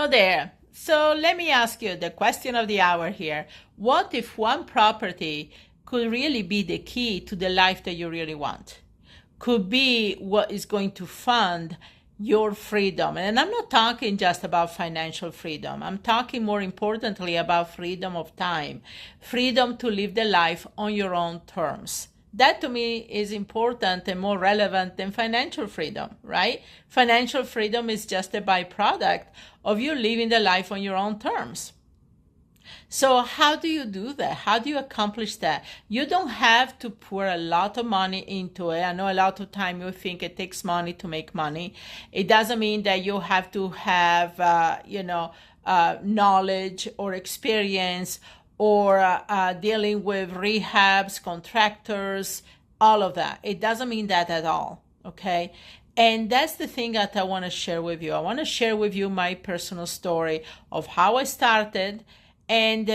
there. So let me ask you the question of the hour here. What if one property could really be the key to the life that you really want? Could be what is going to fund your freedom. And I'm not talking just about financial freedom. I'm talking more importantly about freedom of time, freedom to live the life on your own terms. That to me is important and more relevant than financial freedom, right? Financial freedom is just a byproduct of you living the life on your own terms. So how do you do that? How do you accomplish that? You don't have to pour a lot of money into it. I know a lot of time you think it takes money to make money. It doesn't mean that you have to have, knowledge or experience or dealing with rehabs, contractors, all of that. It doesn't mean that at all, okay? And that's the thing that I want to share with you. I want to share with you my personal story of how I started and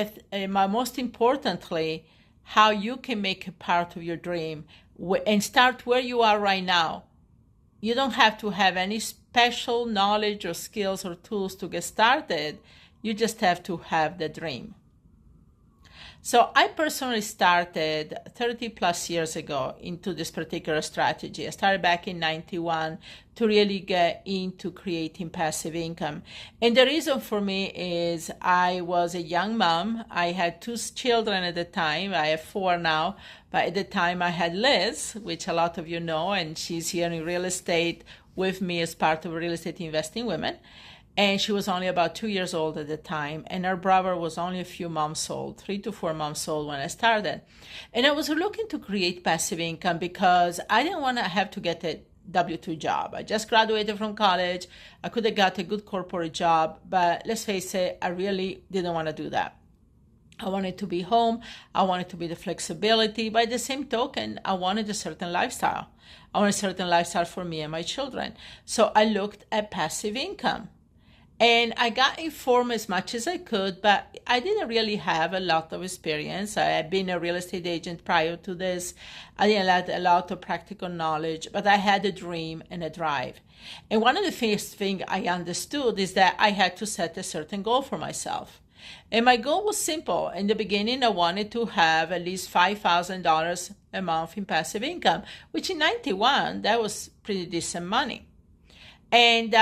most importantly, how you can make it part of your dream and start where you are right now. You don't have to have any special knowledge or skills or tools to get started. You just have to have the dream. So I personally started 30 plus years ago into this particular strategy. I started back in 91 to really get into creating passive income. And the reason for me is I was a young mom. I had 2 children at the time. I have 4 now. But at the time I had Liz, which a lot of you know, and she's here in real estate with me as part of Real Estate Investing Women. And she was only about 2 years old at the time. And her brother was only a few months old, 3 to 4 months old when I started. And I was looking to create passive income because I didn't want to have to get a W-2 job. I just graduated from college. I could have got a good corporate job. But let's face it, I really didn't want to do that. I wanted to be home. I wanted to be the flexibility. By the same token, I wanted a certain lifestyle. I wanted a certain lifestyle for me and my children. So I looked at passive income. And I got informed as much as I could, but I didn't really have a lot of experience. I had been a real estate agent prior to this. I didn't have a lot of practical knowledge, but I had a dream and a drive. And one of the first things I understood is that I had to set a certain goal for myself. And my goal was simple. In the beginning, I wanted to have at least $5,000 a month in passive income, which in 91, that was pretty decent money. And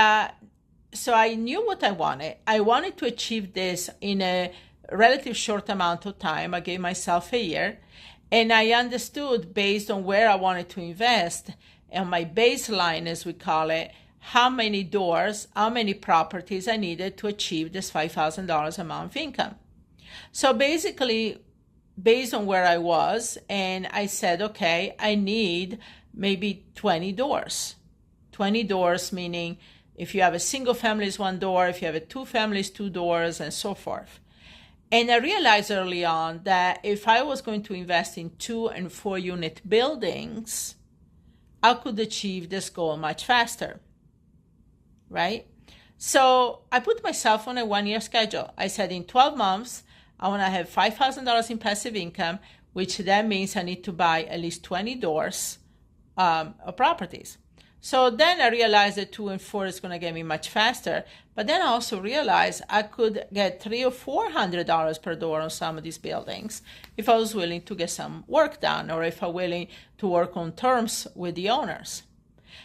so I knew what I wanted. I wanted to achieve this in a relatively short amount of time. I gave myself a year. And I understood based on where I wanted to invest and my baseline, as we call it, how many doors, how many properties I needed to achieve this $5,000 a month income. So basically, based on where I was, and I said, okay, I need maybe 20 doors. 20 doors meaning if you have a single family, it's 1 door. If you have 2 families, 2 doors, and so forth. And I realized early on that if I was going to invest in 2 and 4 unit buildings, I could achieve this goal much faster, right? So I put myself on a 1-year schedule. I said in 12 months, I want to have $5,000 in passive income, which that means I need to buy at least 20 doors of properties. So then I realized that 2 and 4 is going to get me much faster. But then I also realized I could get $300 or $400 per door on some of these buildings if I was willing to get some work done or if I'm willing to work on terms with the owners.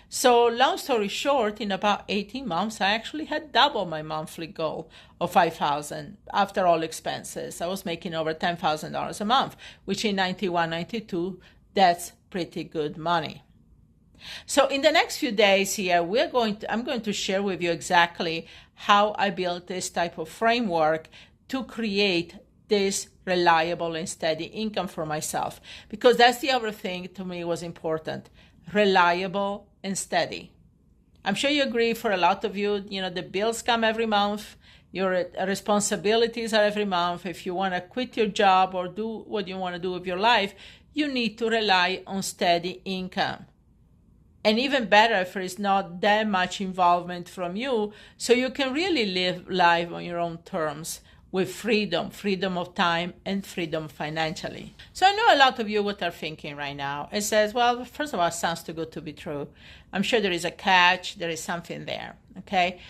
So long story short, in about 18 months, I actually had double my monthly goal of $5,000 after all expenses. I was making over $10,000 a month, which in 91, 92, that's pretty good money. So in the next few days here, I'm going to share with you exactly how I built this type of framework to create this reliable and steady income for myself. Because that's the other thing to me was important, reliable and steady. I'm sure you agree for a lot of you, the bills come every month, your responsibilities are every month. If you want to quit your job or do what you want to do with your life, you need to rely on steady income. And even better if there is not that much involvement from you, so you can really live life on your own terms with freedom of time and freedom financially. So I know a lot of you what are thinking right now. It says, well, first of all, it sounds too good to be true. I'm sure there is a catch, there is something there, okay?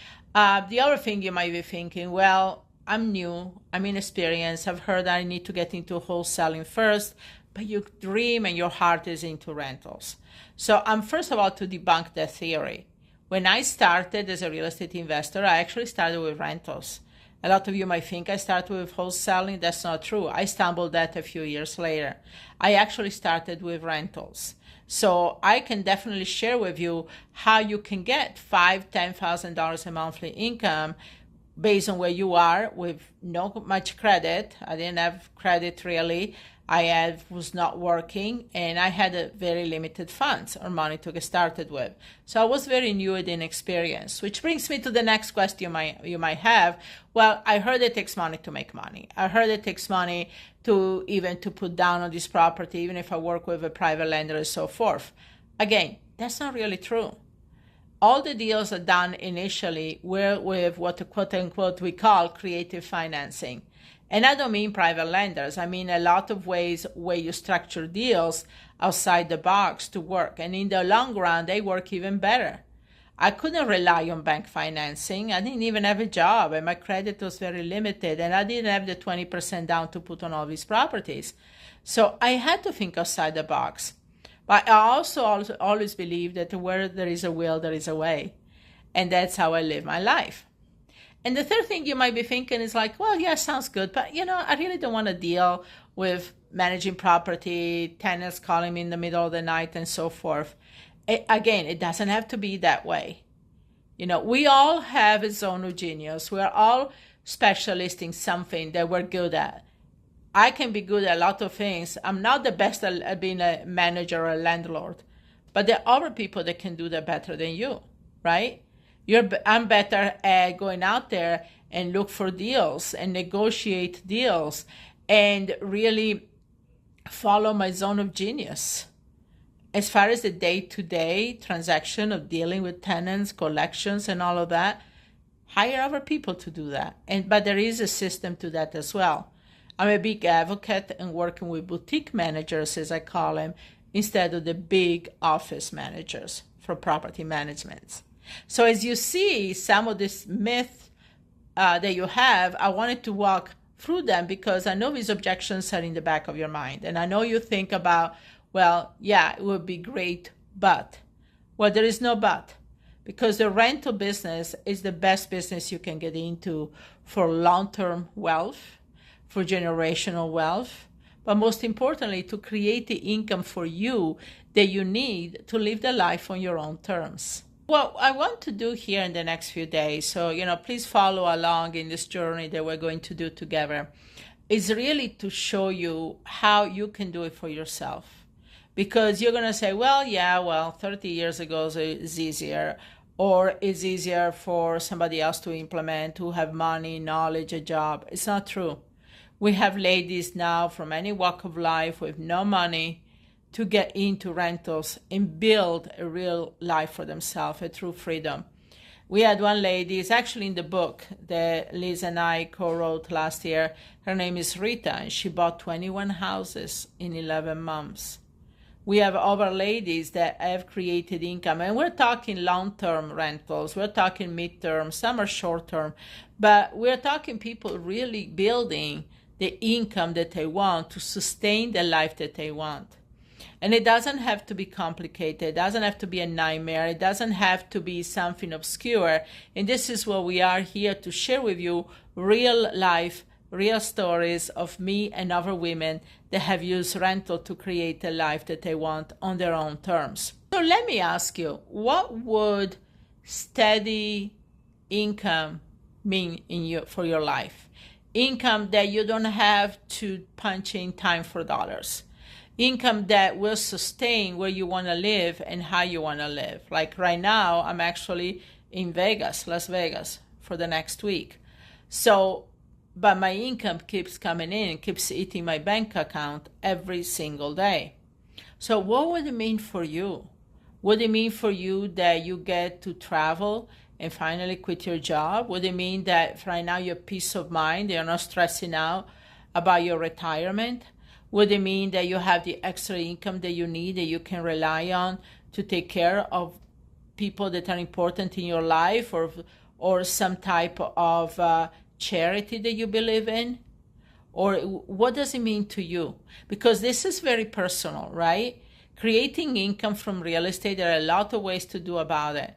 The other thing you might be thinking, well, I'm new, I'm inexperienced, I've heard I need to get into wholesaling first, but your dream and your heart is into rentals. So I'm first of all to debunk that theory. When I started as a real estate investor, I actually started with rentals. A lot of you might think I started with wholesaling. That's not true. I stumbled that a few years later. I actually started with rentals. So I can definitely share with you how you can get $5,000-$10,000 a monthly income based on where you are with no much credit. I didn't have credit really. Was not working, and I had a very limited funds or money to get started with. So I was very new and inexperienced, which brings me to the next question you might have. Well, I heard it takes money to make money. I heard it takes money to put down on this property, even if I work with a private lender and so forth. Again, that's not really true. All the deals are done initially with what quote unquote we call creative financing. And I don't mean private lenders. I mean a lot of ways where you structure deals outside the box to work. And in the long run, they work even better. I couldn't rely on bank financing. I didn't even have a job, and my credit was very limited. And I didn't have the 20% down to put on all these properties. So I had to think outside the box. But I also always believe that where there is a will, there is a way. And that's how I live my life. And the third thing you might be thinking is like, well, yeah, sounds good, but I really don't want to deal with managing property, tenants calling me in the middle of the night and so forth. Again, it doesn't have to be that way. We all have a zone of genius. We're all specialists in something that we're good at. I can be good at a lot of things. I'm not the best at being a manager or a landlord, but there are other people that can do that better than you, right? I'm better at going out there and look for deals and negotiate deals and really follow my zone of genius. As far as the day-to-day transaction of dealing with tenants, collections, and all of that, hire other people to do that. But there is a system to that as well. I'm a big advocate in working with boutique managers, as I call them, instead of the big office managers for property management. So as you see, some of this myth that you have, I wanted to walk through them because I know these objections are in the back of your mind. And I know you think about, well, yeah, it would be great, but. Well, there is no but. Because the rental business is the best business you can get into for long-term wealth, for generational wealth, but most importantly, to create the income for you that you need to live the life on your own terms. What I want to do here in the next few days, so, please follow along in this journey that we're going to do together, is really to show you how you can do it for yourself. Because you're going to say, 30 years ago is easier, or it's easier for somebody else to implement who have money, knowledge, a job. It's not true. We have ladies now from any walk of life with no money to get into rentals and build a real life for themselves, a true freedom. We had one lady, it's actually in the book that Liz and I co-wrote last year. Her name is Rita, and she bought 21 houses in 11 months. We have other ladies that have created income, and we're talking long-term rentals, we're talking mid-term, some are short-term, but we're talking people really building the income that they want to sustain the life that they want. And it doesn't have to be complicated. It doesn't have to be a nightmare. It doesn't have to be something obscure. And this is what we are here to share with you, real life, real stories of me and other women that have used rental to create a life that they want on their own terms. So let me ask you, what would steady income mean for your life? Income that you don't have to punch in time for dollars. Income that will sustain where you want to live and how you want to live. Like right now, I'm actually in Vegas, Las Vegas, for the next week. But my income keeps coming in, keeps eating my bank account every single day. So what would it mean for you? Would it mean for you that you get to travel and finally quit your job? Would it mean that right now you have peace of mind, you're not stressing out about your retirement? Would it mean that you have the extra income that you need, that you can rely on to take care of people that are important in your life, or or some type of charity that you believe in? Or what does it mean to you? Because this is very personal, right? Creating income from real estate, there are a lot of ways to do about it.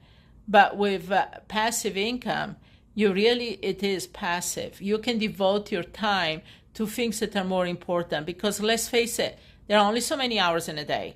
But with passive income, it is passive. You can devote your time to things that are more important, because let's face it, there are only so many hours in a day,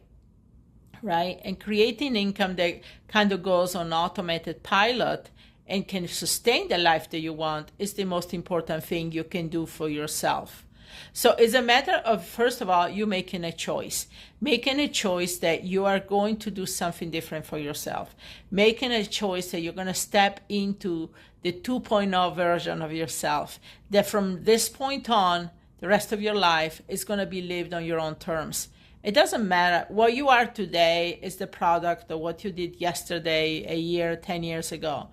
right? And creating income that kind of goes on automated pilot and can sustain the life that you want is the most important thing you can do for yourself. So it's a matter of, first of all, you making a choice that you are going to do something different for yourself, making a choice that you're going to step into the 2.0 version of yourself, that from this point on, the rest of your life is going to be lived on your own terms. It doesn't matter. What you are today is the product of what you did yesterday, a year, 10 years ago.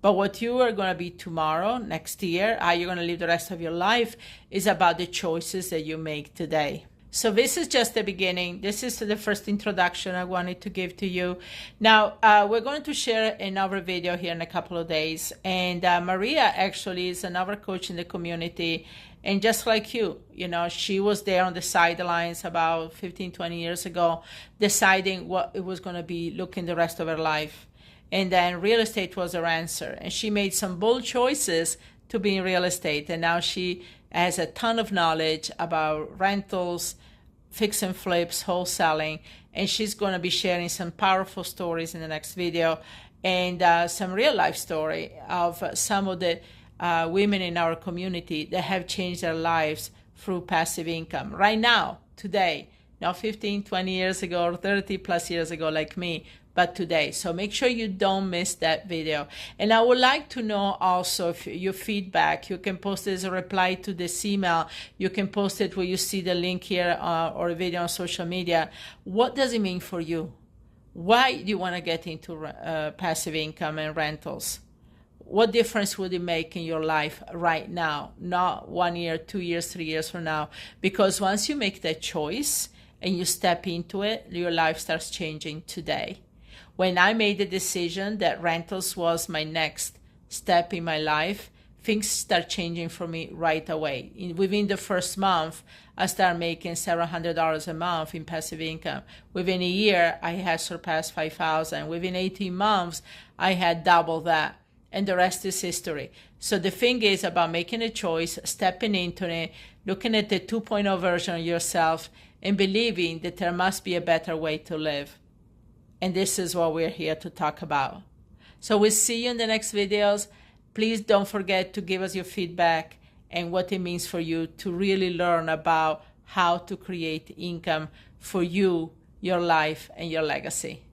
But what you are going to be tomorrow, next year, how you're going to live the rest of your life is about the choices that you make today. So this is just the beginning. This is the first introduction I wanted to give to you. Now, we're going to share another video here in a couple of days. And Maria actually is another coach in the community. And just like you, she was there on the sidelines about 15, 20 years ago, deciding what it was going to be looking the rest of her life. And then real estate was her answer. And she made some bold choices to be in real estate. And now she has a ton of knowledge about rentals, fix and flips, wholesaling. And she's going to be sharing some powerful stories in the next video, and some real life story of some of the women in our community that have changed their lives through passive income right now, today, not 15, 20 years ago or 30 plus years ago like me, but today. So make sure you don't miss that video. And I would like to know also if your feedback, you can post it as a reply to this email. You can post it where you see the link here or a video on social media. What does it mean for you? Why do you want to get into passive income and rentals? What difference would it make in your life right now? Not 1 year, 2 years, 3 years from now. Because once you make that choice and you step into it, your life starts changing today. When I made the decision that rentals was my next step in my life, things start changing for me right away. Within the first month, I started making several $100s a month in passive income. Within a year, I had surpassed $5,000. Within 18 months, I had double that. And the rest is history. So the thing is about making a choice, stepping into it, looking at the 2.0 version of yourself, and believing that there must be a better way to live. And this is what we're here to talk about. So we'll see you in the next videos. Please don't forget to give us your feedback and what it means for you to really learn about how to create income for you, your life, and your legacy.